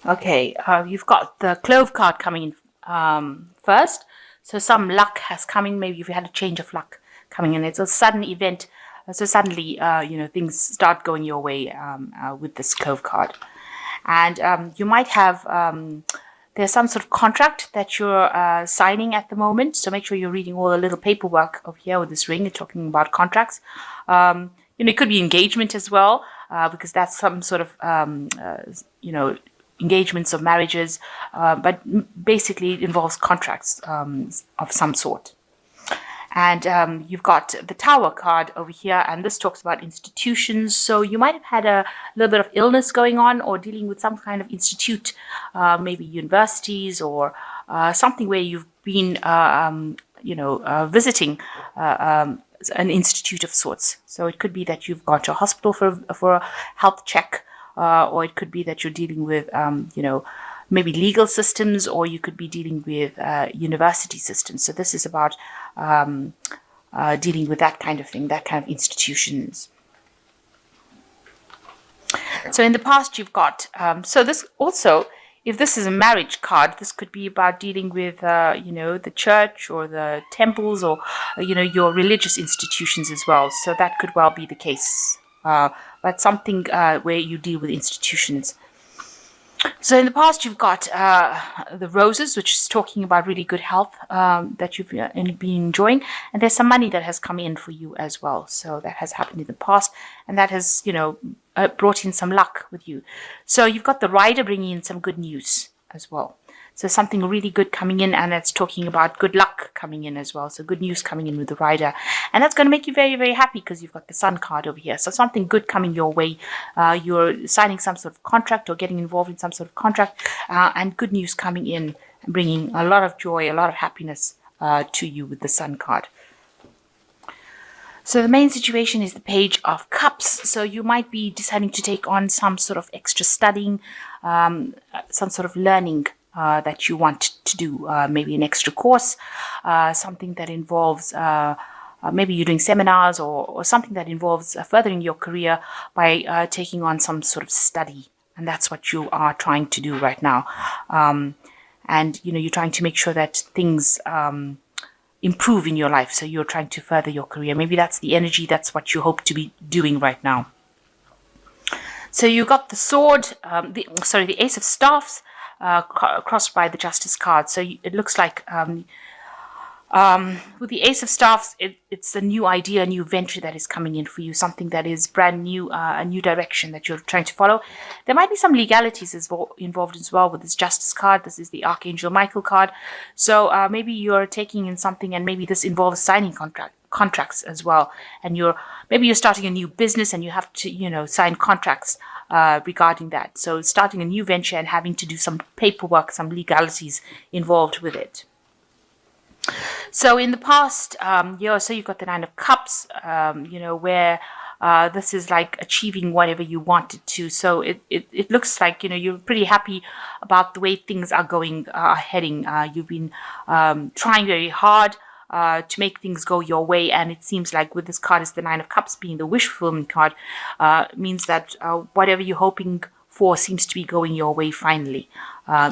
Okay, you've got the Clove card coming in first. So some luck has come in. Maybe you've had a change of luck coming in. It's a sudden event. So suddenly, things start going your way with this Clove card. And you might have, there's some sort of contract that you're signing at the moment. So make sure you're reading all the little paperwork over here with this ring. You're talking about contracts. It could be engagement as well, because that's some sort of, engagements or marriages, but basically it involves contracts of some sort. And you've got the Tower card over here, and this talks about institutions. So you might have had a little bit of illness going on or dealing with some kind of institute, maybe universities or something where you've been, visiting an institute of sorts. So it could be that you've gone to a hospital for a health check, or it could be that you're dealing with, maybe legal systems, or you could be dealing with university systems. So this is about dealing with that kind of thing, that kind of institutions. So in the past, you've got, so this also, if this is a marriage card, this could be about dealing with, the church or the temples or, your religious institutions as well. So that could well be the case. But something where you deal with institutions. So in the past, you've got the roses, which is talking about really good health that you've been enjoying. And there's some money that has come in for you as well. So that has happened in the past. And that has, brought in some luck with you. So you've got the rider bringing in some good news as well. So something really good coming in, and that's talking about good luck coming in as well. So good news coming in with the rider. And that's going to make you very, very happy because you've got the Sun card over here. So something good coming your way. You're signing some sort of contract or getting involved in some sort of contract, and good news coming in and bringing a lot of joy, a lot of happiness to you with the Sun card. So the main situation is the Page of Cups. So you might be deciding to take on some sort of extra studying, some sort of learning that you want to do, maybe an extra course, something that involves, maybe you're doing seminars or something that involves furthering your career by taking on some sort of study. And that's what you are trying to do right now. And, you're trying to make sure that things improve in your life. So you're trying to further your career. Maybe that's the energy. That's what you hope to be doing right now. So you got the sword, the Ace of Staffs, crossed by the Justice card. So it looks like with the Ace of Staffs, it's a new idea, a new venture that is coming in for you, something that is brand new, a new direction that you're trying to follow. There might be some legalities involved as well with this Justice card. This is the Archangel Michael card. So maybe you're taking in something, and maybe this involves signing contracts as well. And maybe you're starting a new business and you have to, sign contracts regarding that. So starting a new venture and having to do some paperwork, some legalities involved with it. So in the past, so you've got the Nine of Cups, where this is like achieving whatever you wanted to. So it looks like, you're pretty happy about the way things are heading. You've been trying very hard to make things go your way, and it seems like with this card, is the Nine of Cups being the wish fulfillment card, means that whatever you're hoping for seems to be going your way finally.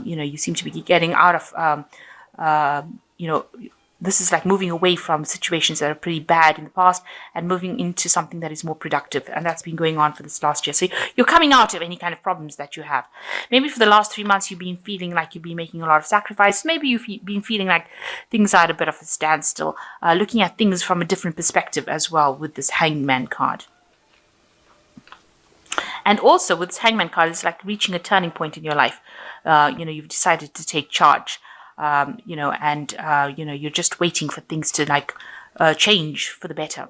You seem to be getting out of, this is like moving away from situations that are pretty bad in the past and moving into something that is more productive. And that's been going on for this last year. So you're coming out of any kind of problems that you have. Maybe for the last 3 months, you've been feeling like you've been making a lot of sacrifice. Maybe you've been feeling like things are at a bit of a standstill, looking at things from a different perspective as well with this Hangman card. And also with this Hangman card, it's like reaching a turning point in your life. You've decided to take charge. You're just waiting for things to change for the better.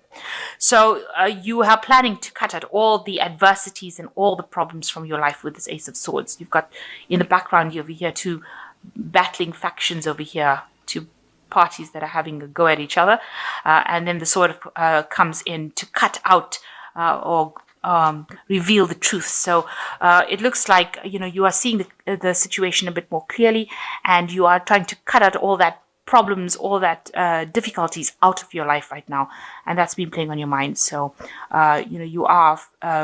So you are planning to cut out all the adversities and all the problems from your life with this Ace of Swords. You've got in the background over here two battling factions over here, two parties that are having a go at each other. And then the sword comes in to cut out or reveal the truth. So it looks like you are seeing the situation a bit more clearly, and you are trying to cut out all that problems, all that difficulties out of your life right now, and that's been playing on your mind. So you are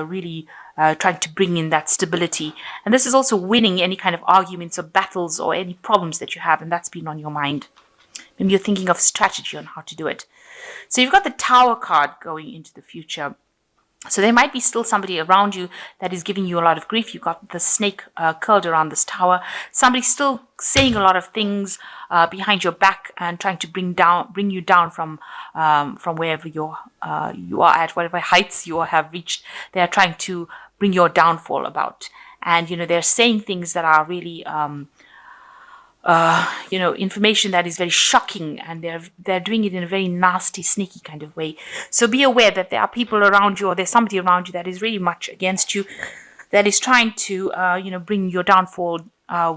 really trying to bring in that stability. And this is also winning any kind of arguments or battles or any problems that you have, and that's been on your mind. Maybe you're thinking of strategy on how to do it. So you've got the Tower card going into the future. So there might be still somebody around you that is giving you a lot of grief. You've got the snake curled around this tower. Somebody's still saying a lot of things behind your back and trying to bring you down from wherever you are at, whatever heights you have reached. They are trying to bring your downfall about. And, they're saying things that are really information that is very shocking, and they're doing it in a very nasty, sneaky kind of way. So be aware that there are people around you, or there's somebody around you that is really much against you, that is trying to, bring your downfall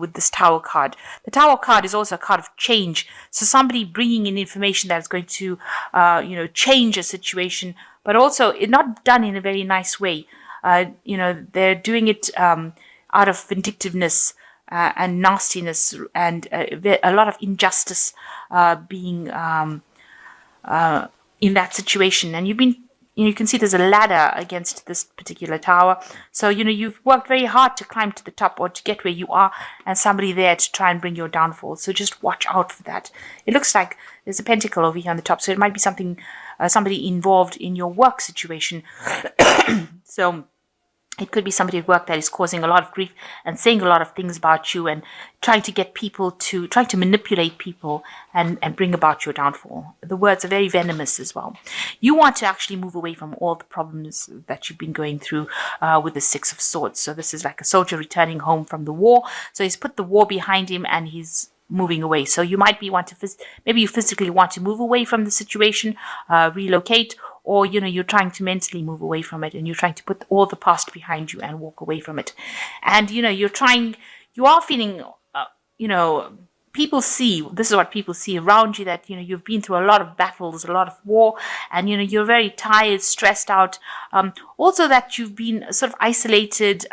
with this Tower card. The Tower card is also a card of change. So somebody bringing in information that's going to, change a situation, but also it's not done in a very nice way. They're doing it out of vindictiveness, and nastiness, and a lot of injustice being in that situation. And you can see there's a ladder against this particular tower. So, you've worked very hard to climb to the top or to get where you are, and somebody there to try and bring your downfall. So just watch out for that. It looks like there's a pentacle over here on the top. So it might be somebody involved in your work situation. So it could be somebody at work that is causing a lot of grief and saying a lot of things about you and trying to manipulate people and bring about your downfall. The words are very venomous as well. You want to actually move away from all the problems that you've been going through with the Six of Swords. So this is like a soldier returning home from the war. So he's put the war behind him and he's moving away. So you might maybe you physically want to move away from the situation, relocate, or you're trying to mentally move away from it, and you're trying to put all the past behind you and walk away from it. And you are feeling people see, this is what people see around you, that you've been through a lot of battles, a lot of war, and you're very tired, stressed out. Also that you've been sort of isolated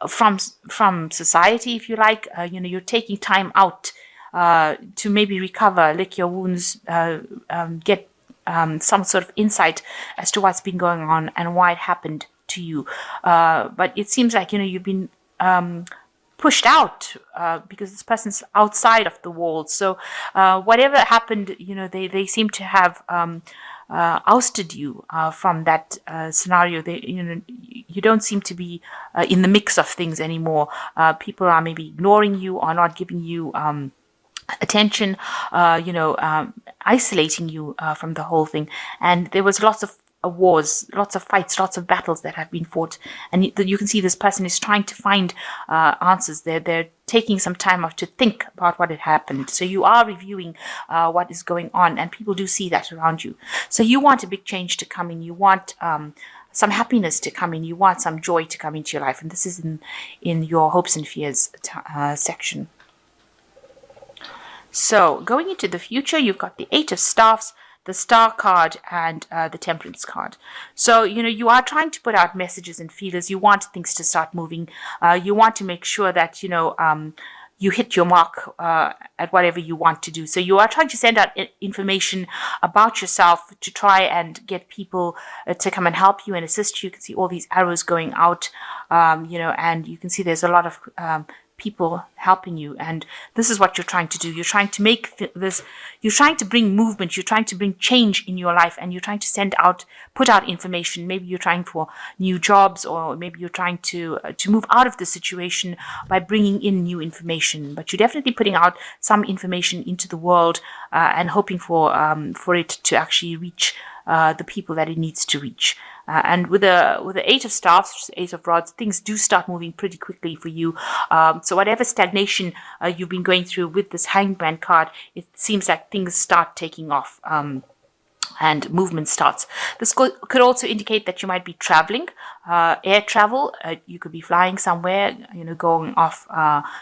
from society, if you like. You're taking time out to maybe recover, lick your wounds, get some sort of insight as to what's been going on and why it happened to you. But it seems like you've been pushed out because this person's outside of the walls. So whatever happened, they seem to have ousted you from that scenario. You don't seem to be in the mix of things anymore. People are maybe ignoring you or not giving you attention, isolating you from the whole thing. And there was lots of wars, lots of fights, lots of battles that have been fought. And you can see this person is trying to find answers. They're taking some time off to think about what had happened. So you are reviewing what is going on, and people do see that around you. So you want a big change to come in. You want some happiness to come in. You want some joy to come into your life. And this is in your hopes and fears section. So going into the future, you've got the Eight of Staffs, the Star card, and the Temperance card. So, you are trying to put out messages and feelers. You want things to start moving. You want to make sure that, you hit your mark at whatever you want to do. So you are trying to send out information about yourself to try and get people to come and help you and assist you. You can see all these arrows going out, and you can see there's a lot of people helping you, and this is what you're trying to do. You're trying to make you're trying to bring movement, you're trying to bring change in your life, and you're trying to put out information. Maybe you're trying for new jobs, or maybe you're trying to move out of the situation by bringing in new information. But you're definitely putting out some information into the world and hoping for it to actually reach the people that it needs to reach. And with the Eight of Staffs, Ace of Rods, things do start moving pretty quickly for you. So whatever stagnation you've been going through with this Hangman card, it seems like things start taking off. And movement starts. This could also indicate that you might be traveling, air travel. You could be flying somewhere, going off.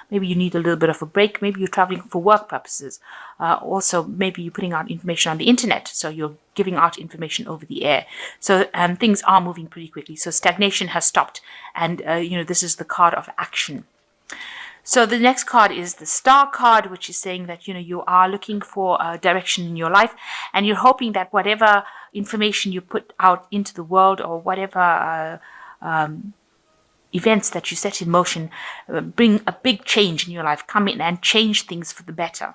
Maybe you need a little bit of a break. Maybe you're traveling for work purposes. Also, maybe you're putting out information on the internet. So you're giving out information over the air. So things are moving pretty quickly. So stagnation has stopped. And, this is the card of action. So the next card is the Star card, which is saying that, you are looking for a direction in your life, and you're hoping that whatever information you put out into the world, or whatever events that you set in motion bring a big change in your life, come in and change things for the better.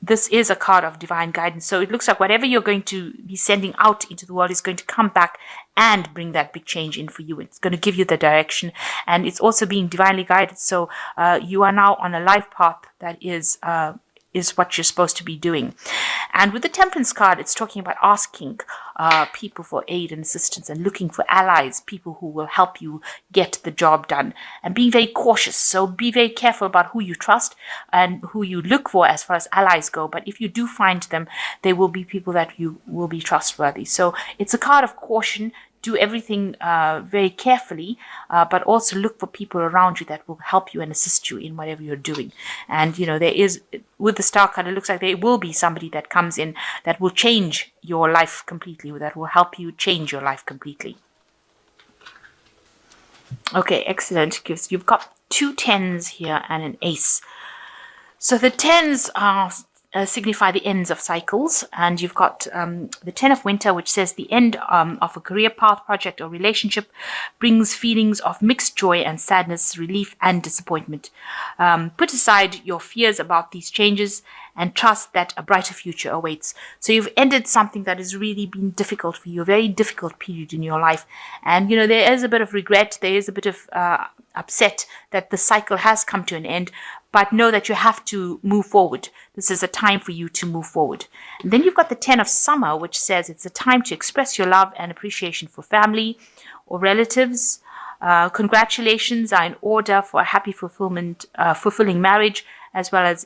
This is a card of divine guidance. So it looks like whatever you're going to be sending out into the world is going to come back and bring that big change in for you. It's going to give you the direction, and it's also being divinely guided. So you are now on a life path that is what you're supposed to be doing. And with the Temperance card, it's talking about asking people for aid and assistance and looking for allies, people who will help you get the job done, and being very cautious. So be very careful about who you trust and who you look for as far as allies go. But if you do find them, they will be people that you will be trustworthy. So it's a card of caution. Do everything very carefully, but also look for people around you that will help you and assist you in whatever you're doing. And, there is, with the Star card, it looks like there will be somebody that comes in that will change your life completely, that will help you change your life completely. Okay, excellent. Because you've got 2 10s here and an ace. So the 10s are signify the ends of cycles, and you've got the 10 of Winter, which says the end of a career path, project, or relationship brings feelings of mixed joy and sadness, relief and disappointment. Put aside your fears about these changes and trust that a brighter future awaits. So you've ended something that has really been difficult for you, a very difficult period in your life, and there is a bit of regret, there is a bit of upset that the cycle has come to an end. But know that you have to move forward. This is a time for you to move forward. And then you've got the 10 of Summer, which says it's a time to express your love and appreciation for family or relatives. Congratulations are in order for a happy fulfilling marriage, as well as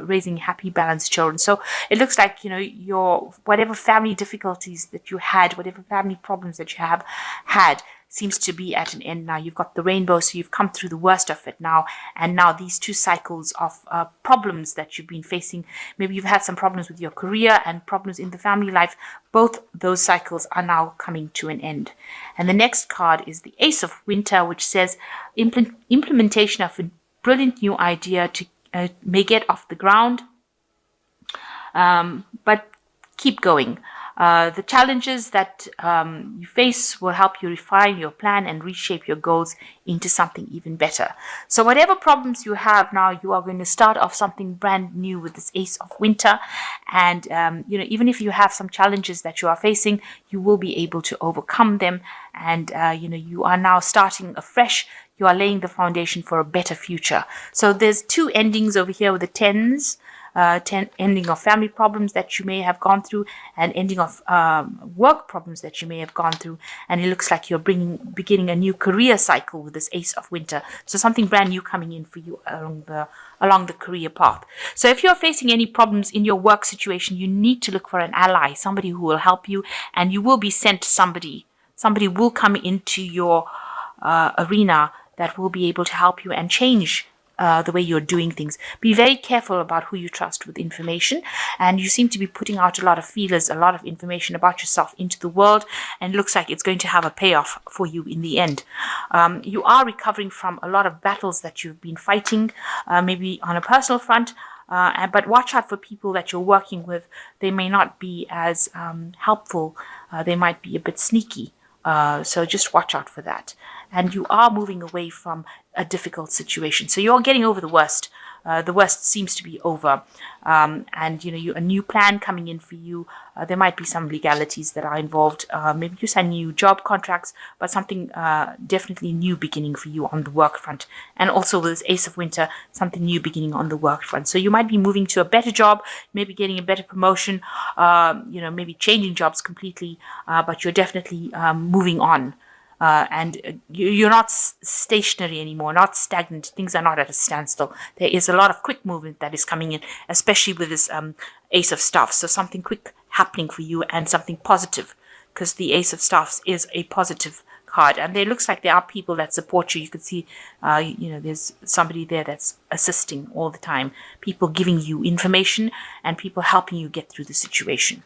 raising happy, balanced children. So it looks like, your whatever family difficulties that you had, whatever family problems that you have had, seems to be at an end now. You've got the rainbow, so you've come through the worst of it now. And now these 2 cycles of problems that you've been facing, maybe you've had some problems with your career and problems in the family life, both those cycles are now coming to an end. And the next card is the Ace of Winter, which says implementation of a brilliant new idea may get off the ground, but keep going. The challenges that you face will help you refine your plan and reshape your goals into something even better. So whatever problems you have now, you are going to start off something brand new with this Ace of Winter. And, even if you have some challenges that you are facing, you will be able to overcome them. And, you are now starting afresh. You are laying the foundation for a better future. So there's 2 endings over here with the 10s. Ending of family problems that you may have gone through, and ending of work problems that you may have gone through. And it looks like you're beginning a new career cycle with this Ace of Winter. So something brand new coming in for you along the career path. So if you're facing any problems in your work situation, you need to look for an ally, somebody who will help you, and you will be sent somebody. Somebody will come into your arena that will be able to help you and change the way you're doing things. Be very careful about who you trust with information, and you seem to be putting out a lot of feelers, a lot of information about yourself into the world, and it looks like it's going to have a payoff for you in the end. You are recovering from a lot of battles that you've been fighting, maybe on a personal front, but watch out for people that you're working with. They may not be as helpful. They might be a bit sneaky. So just watch out for that. And you are moving away from a difficult situation. So you're getting over the worst. The worst seems to be over. And, a new plan coming in for you. There might be some legalities that are involved. Maybe you sign new job contracts, but something definitely new beginning for you on the work front. And also with this Ace of Winter, something new beginning on the work front. So you might be moving to a better job, maybe getting a better promotion, maybe changing jobs completely, but you're definitely moving on. And you're not stationary anymore, not stagnant. Things are not at a standstill. There is a lot of quick movement that is coming in, especially with this Ace of Staffs. So something quick happening for you and something positive, because the Ace of Staffs is a positive card. And it looks like there are people that support you. You can see, there's somebody there that's assisting all the time. People giving you information and people helping you get through the situation.